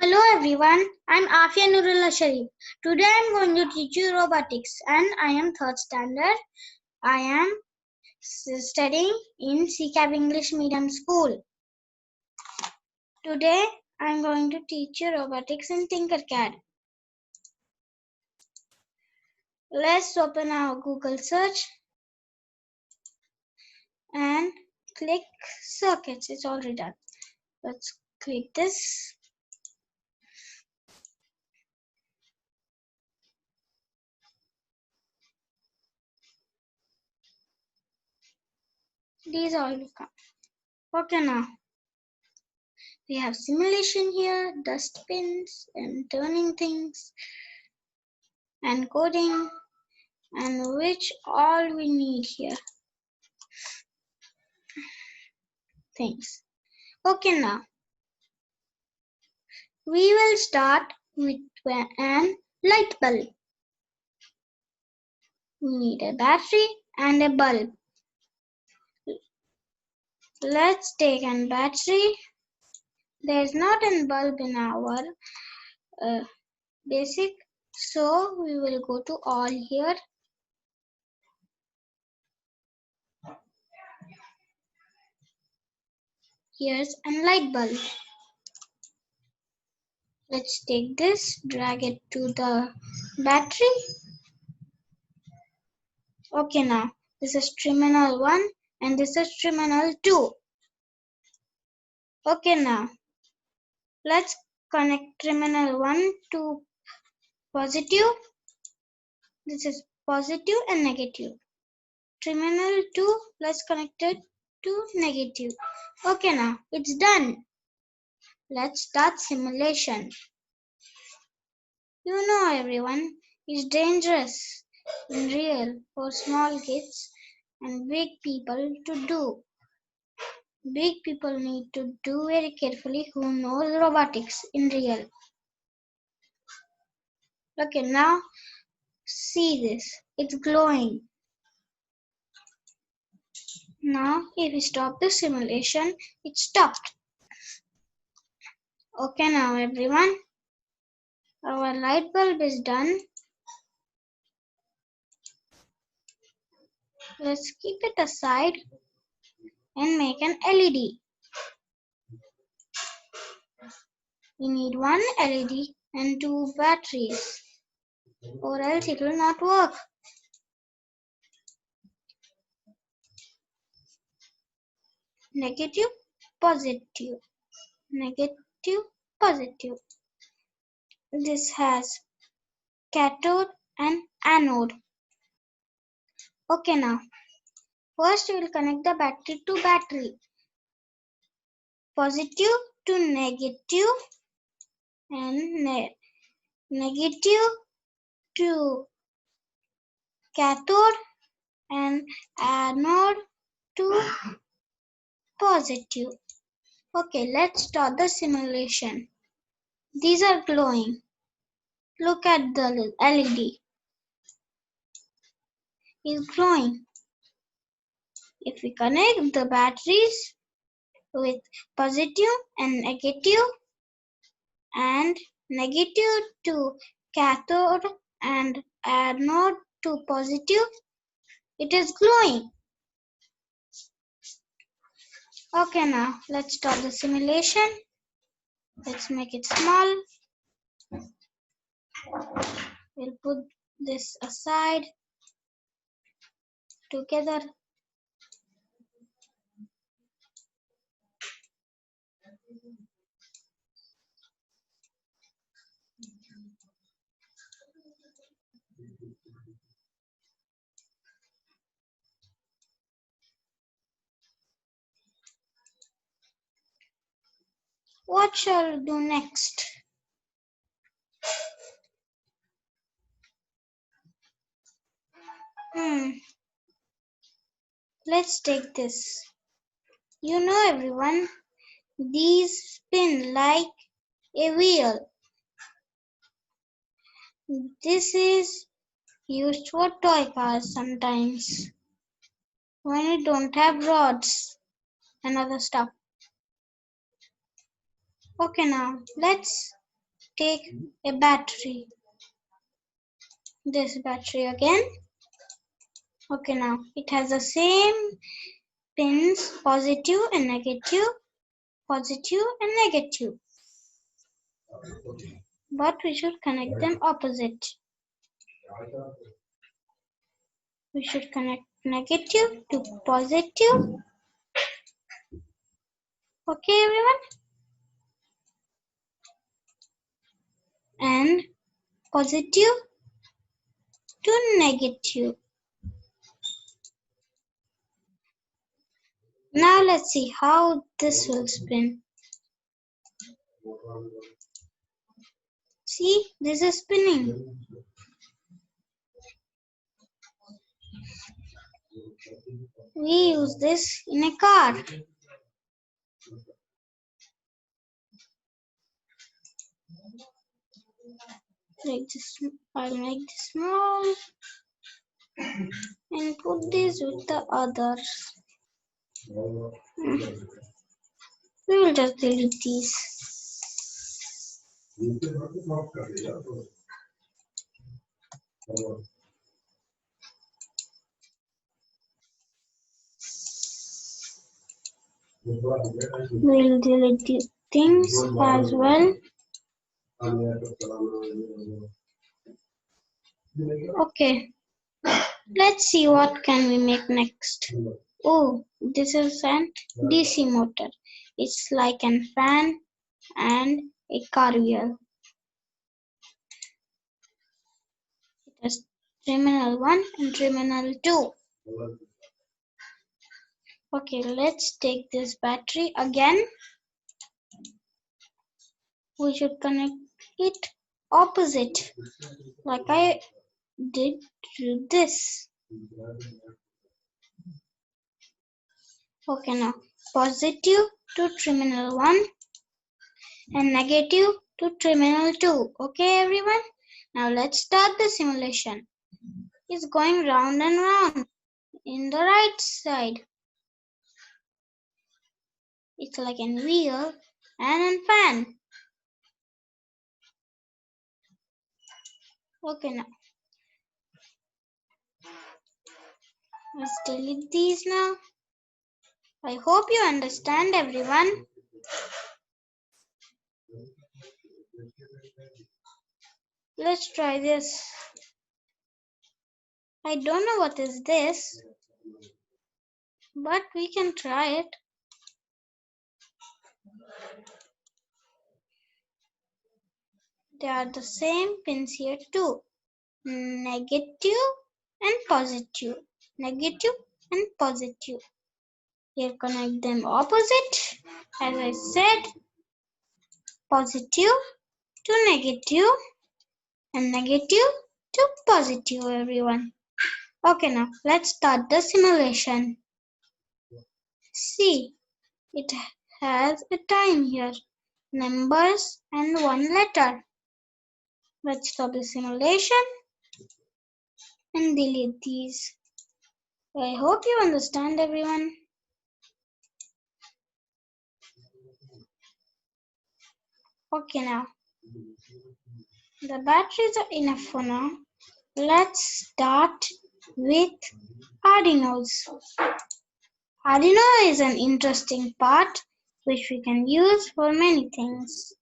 Hello everyone, I'm Aafia Sharif. Today I'm going to teach you robotics and I am third standard. I am studying in CCAB English Medium School. Today I'm going to teach you robotics in Tinkercad. Let's open our Google search and click circuits. It's already done. Let's click this. These all will come. Okay, now we have simulation here, dustbins and turning things and coding, and which all we need here things. Okay, now we will start with an light bulb. We need a battery and a bulb. Let's take a battery. There is not a bulb in our basic, so we will go to all here. Here's a light bulb. Let's take this, drag it to the battery. Okay, now this is terminal 1 and this is terminal 2. Okay, now let's connect terminal 1 to positive. This is positive and negative. Terminal 2, let's connect it to negative. Okay, now it's done. Let's start simulation. You know everyone, it's dangerous in real for small kids and big people to do. Big people need to do very carefully who knows robotics in real. Okay, now see this. It's glowing. Now if we stop the simulation, it stopped. Okay, now everyone, our light bulb is done. Let's keep it aside and make an LED. We need one LED and two batteries, or else it will not work. Negative, positive, negative, positive. This has cathode and anode. Okay, now first we will connect the battery to battery. Positive to negative and negative to cathode and anode to positive. Okay, let's start the simulation. These are glowing. Look at the LED. It's glowing. If we connect the batteries with positive and negative to cathode and anode to positive, it is glowing. Okay, now let's start the simulation. Let's make it small. We'll put this aside together. What shall we do next? Let's take this. You know everyone, these spin like a wheel. This is used for toy cars sometimes when you don't have rods and other stuff. Okay, now let's take a battery. This battery again. Okay, now it has the same pins, positive and negative, positive and negative. But we should connect them opposite. We should connect negative to positive. Okay, everyone? And positive to negative. Now let's see how this will spin. See, this is spinning. We use this in a car. Like this, I'll make this small and put this with the others. We will just delete these. We'll delete these things as well. Okay, let's see what can we make next. Oh, this is an DC motor. It's like a fan and a car wheel. It has terminal 1 and terminal 2. Okay, let's take this battery again. We should connect it opposite, like I did to this. Okay, now positive to terminal 1 and negative to terminal 2. Okay, everyone? Now let's start the simulation. It's going round and round in the right side. It's like a wheel and a fan. Okay, now let's delete these now. I hope you understand, everyone. Let's try this. I don't know what is this, but we can try it. They are the same pins here too. Negative and positive. Negative and positive. Here connect them opposite. As I said, positive to negative and negative to positive, everyone. Okay, now let's start the simulation. See, it has a time here, numbers and one letter. Let's stop the simulation and delete these. I hope you understand, everyone. Okay, now the batteries are enough for now. Let's start with Arduinos. Arduino is an interesting part which we can use for many things.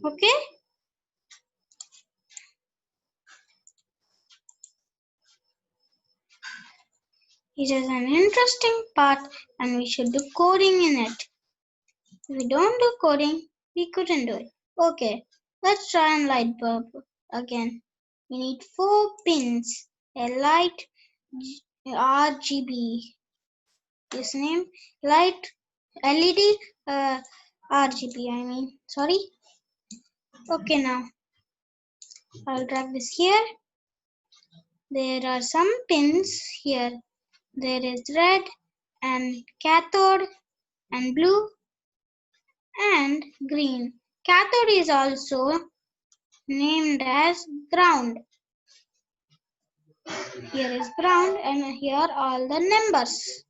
Okay? It is an interesting part and we should do coding in it. If we don't do coding, we couldn't do it. Okay, let's try a light bulb again. We need 4 pins. A light RGB. This name light LED RGB. Sorry. Okay, now I'll drag this here. There are some pins here. There is red and cathode and blue and green. Cathode is also named as ground. Here is ground and here are all the numbers.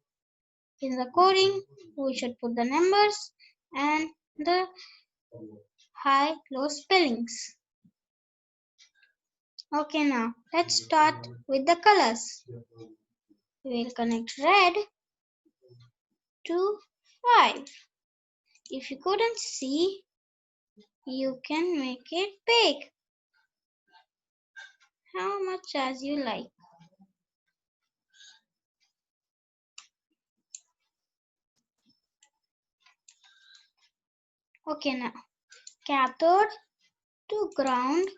In the coding, we should put the numbers and the high low spellings. Okay, now let's start with the colors. We will connect red to 5. If you couldn't see, you can make it big, how much as you like. Okay, now cathode to ground,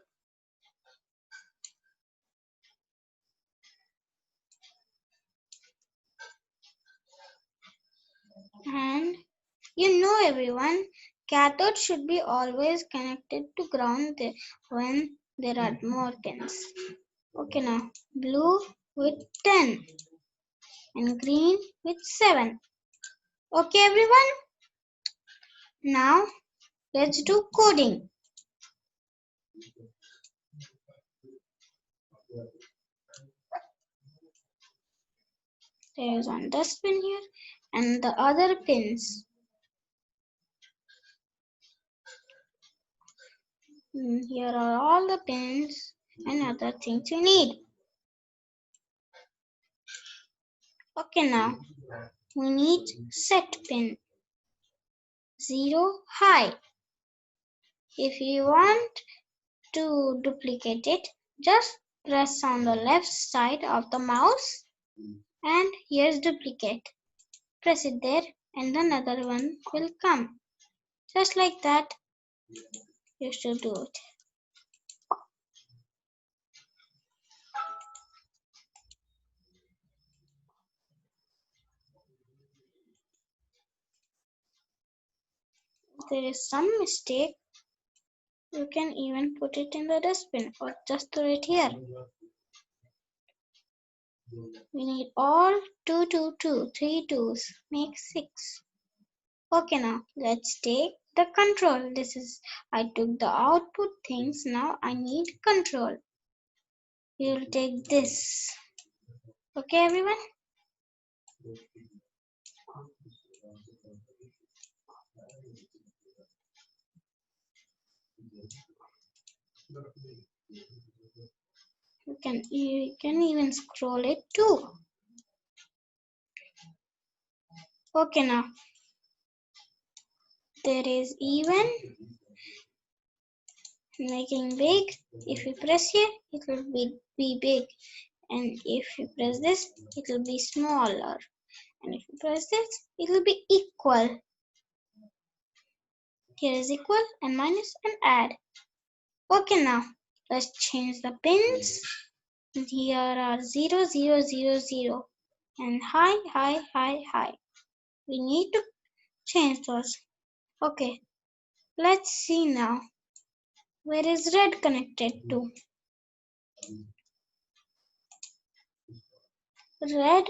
and you know everyone, cathode should be always connected to ground when there are more pins. Okay, now blue with 10 and green with 7. Okay everyone, now let's do coding. There is one dustbin here and the other pins. Here are all the pins and other things you need. Okay, now we need set pin 0 high. If you want to duplicate it, just press on the left side of the mouse and here's duplicate. Press it there and another one will come. Just like that, you should do it. If there is some mistake, you can even put it in the dustbin or just throw it here. We need all 2, 2, 2, 3 twos, make 6. Okay, now let's take the control. I took the output things, now I need control. We will take this. Okay, everyone? You can even scroll it too. Okay, now there is even making big. If you press here, it will be big, and if you press this, it will be smaller, and if you press this, it will be equal. Here is equal and minus and add. Okay, now let's change the pins. Here are 0, 0, 0, 0 and high, high, high, high. We need to change those. Okay, let's see now. Where is red connected to? Red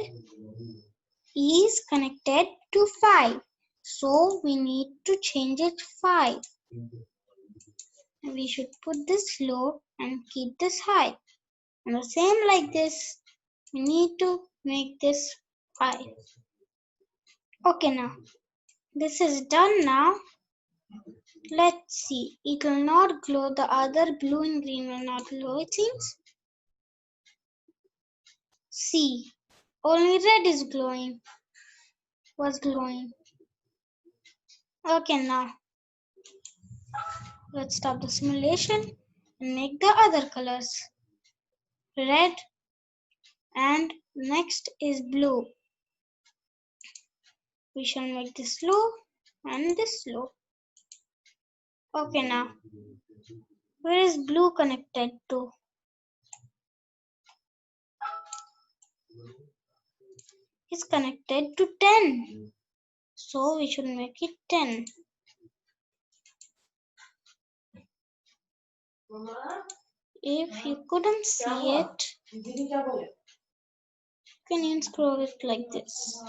is connected to 5. So we need to change it 5. We should put this low and keep this high. And the same like this, we need to make this 5. Okay, now this is done now. Let's see. It will not glow. The other blue and green will not glow, it seems. See, only red is glowing. Was glowing. Okay, now let's stop the simulation and make the other colors. Red and next is blue. We shall make this low and this low. Okay, now where is blue connected to? It's connected to 10. So we should make it 10. If you couldn't see it, you can even scroll it like this.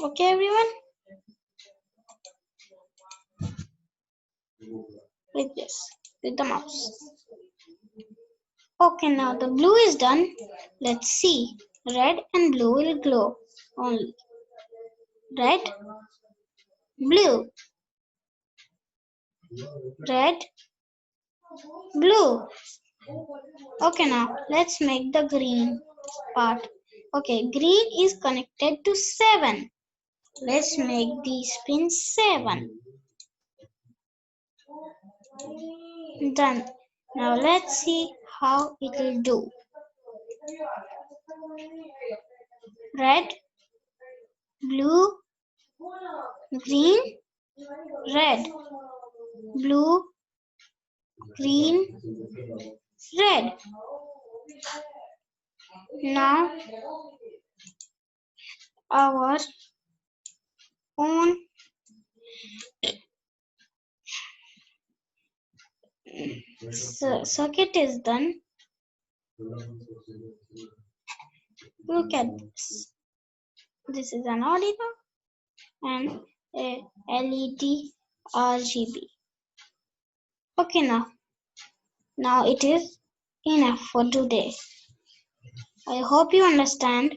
Okay, everyone? With this, with the mouse. Okay, now the blue is done. Let's see. Red and blue will glow only. Red blue, red, blue. Okay, now let's make the green part. Okay, green is connected to 7. Let's make the spin 7. Done. Now let's see how it will do. Red, blue, green, red, blue, green, red. Now our own circuit is done. Look at this. This is an Arduino and a LED RGB. Okay, now it is enough for today. I hope you understand.